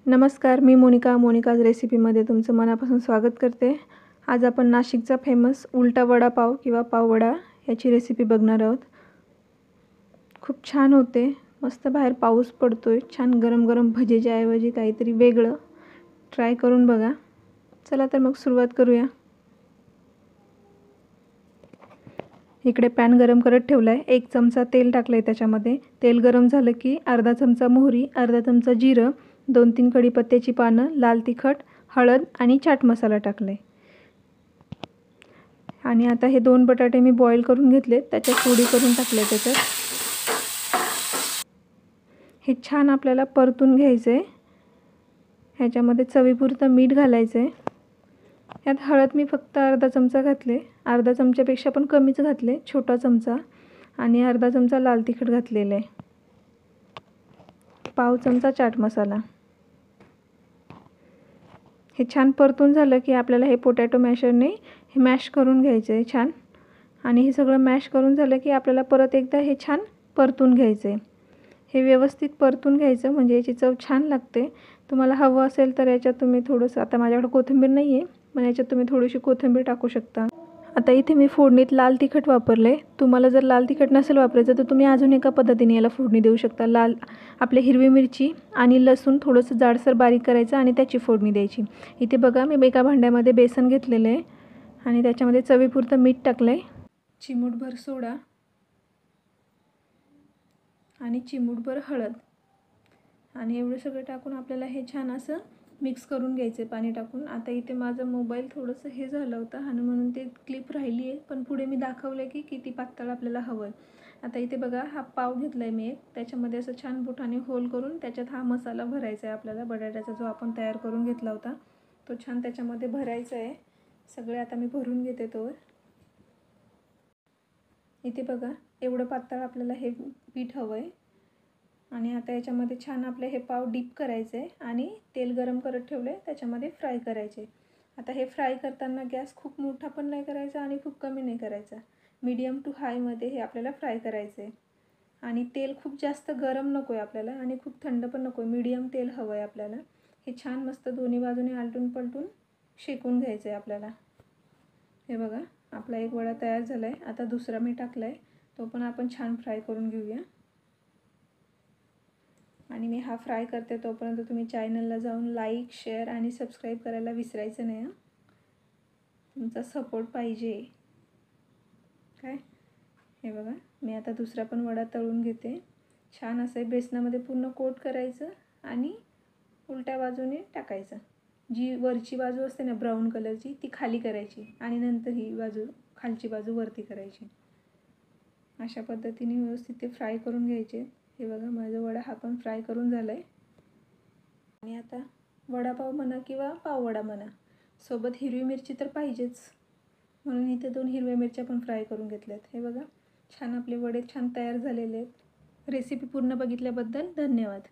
नमस्कार, मी मोनिकाज रेसिपीमध्ये तुमचं मनापासून स्वागत करते। आज आपण नाशिकचा फेमस उलटा वडापाव किंवा पाववडा याची रेसिपी बघणार आहोत। खूप छान होते, मस्त बाहेर पाऊस पडतोय, छान गरम गरम भजीच्या ऐवजी काहीतरी वेगळं ट्राय करून बघा। चला तर मग सुरुवात करूया। इकडे पॅन गरम करत ठेवलाय, 1 चमचा तेल टाकलंय त्याच्यामध्ये। तेल गरम झालं की अर्धा चमचा मोहरी, अर्धा चमचा जिरं, 2-3 कढीपत्त्याची पानं, लाल तिखट, हळद आणि चाट मसाला टाकले। आणि आता हे 2 बटाटे मी बॉईल करून घेतले, त्याच्यात फोडी करून टाकले त्याच्यात। हे छान आपल्याला परतून घ्यायचे। ह्याच्यामध्ये चवीपुरतं मीठ घालायचे। यात हळद मी फक्त अर्धा चमचा घातले, अर्धा चमच्यापेक्षा पण कमीच घातले, छोटा चमचा, आणि अर्धा चमचा लाल तिखट घातलेले, पाव चमचा चाट मसाला। हे छान परतून झालं की आपल्याला हे पोटॅटो मॅशरने हे मॅश करून घ्यायचं आहे छान। आणि हे सगळं मॅश करून झालं की आपल्याला परत एकदा हे छान परतून घ्यायचं आहे। हे व्यवस्थित परतून घ्यायचं म्हणजे याची चव छान लागते। तुम्हाला हवं असेल तर याच्यात तुम्ही थोडंसं, आता माझ्याकडे कोथिंबीर नाही आहे, पण याच्यात तुम्ही थोडीशी कोथिंबीर टाकू शकता। आता इथे मी फोडणीत लाल तिखट वापरले। तुम्हाला जर लाल तिखट नसेल वापरायचं तर तुम्ही अजून एका पद्धतीने याला फोडणी देऊ शकता। आपले हिरवी मिरची आणि लसूण थोडंसं जाडसर बारीक करायचं आणि त्याची फोडणी द्यायची। इथे बघा, मी एका भांड्यामध्ये बेसन घेतलेलं आहे आणि त्याच्यामध्ये चवीपुरतं मीठ टाकलंय, चिमूटभर सोडा आणि चिमूटभर हळद, आणि एवढं सगळं टाकून आपल्याला हे छान असं मिक्स करून घ्यायचे पाणी टाकून। आता इथे माझा मोबाईल थोडंसं हे झालं होतं आणि म्हणून ते क्लिप राहिली आहे, पण पुढे मी दाखवलं की किती पातळ आपल्याला हवं आहे। आता इथे बघा, हा पाव घेतलाय मी एक, त्याच्यामध्ये असं छान बोटाने होल करून त्याच्यात हा मसाला भरायचा आहे आपल्याला। बटाट्याचा जो आपण तयार करून घेतला होता तो छान त्याच्यामध्ये भरायचा आहे। सगळे आता मी भरून घेते तोवर। इथे बघा, एवढं पातळ आपल्याला हे पीठ हवं आहे। आणि आता याच्यामध्ये छान आपले हे पाव डीप करायचे आणि तेल गरम करत ठेवले, त्याच्यामध्ये फ्राय करायचे। आता हे फ्राय करताना गॅस खूप मोठा पण नाही करायचा आणि खूप कमी नाही करायचा, मीडियम टू हायमध्ये हे आपल्याला फ्राय करायचे। आणि तेल खूप जास्त गरम नको आहे आपल्याला आणि खूप थंड पण नको आहे, मीडियम तेल हवं आहे आपल्याला। हे छान मस्त दोन्ही बाजूने आलटून पलटून शेकून घ्यायचं आहे आपल्याला। हे बघा, आपला एक वडा तयार झाला आहे। आता दुसरा मी टाकला आहे, तो पण आपण छान फ्राय करून घेऊया। आणि मी हा फ्राय करते तोपर्यंत तुम्ही चॅनलला जाऊन लाईक, शेअर आणि सबस्क्राईब करायला विसरायचं नाही। तुमचा सपोर्ट पाहिजे काय। हे बघा, मी आता दुसरा पण वडा तळून घेते। छान असं बेसनामध्ये पूर्ण कोट करायचं आणि उलट्या बाजूने टाकायचं। जी वरची बाजू असते ना ब्राऊन कलरची, ती खाली करायची आणि नंतर ही बाजू, खालची बाजू वरती करायची। अशा पद्धतीने व्यवस्थित ते फ्राय करून घ्यायचे। हे बघा, माझा वडा हा पण फ्राय करून झाला आहे। आणि आता वडापाव म्हणा किंवा पाववडा म्हणा, सोबत हिरवी मिरची तर पाहिजेच, म्हणून इथे 2 हिरव्या मिरच्या पण फ्राय करून घेतल्यात। हे बघा, छान आपले वडे छान तयार झालेले आहेत। रेसिपी पूर्ण बघितल्याबद्दल धन्यवाद।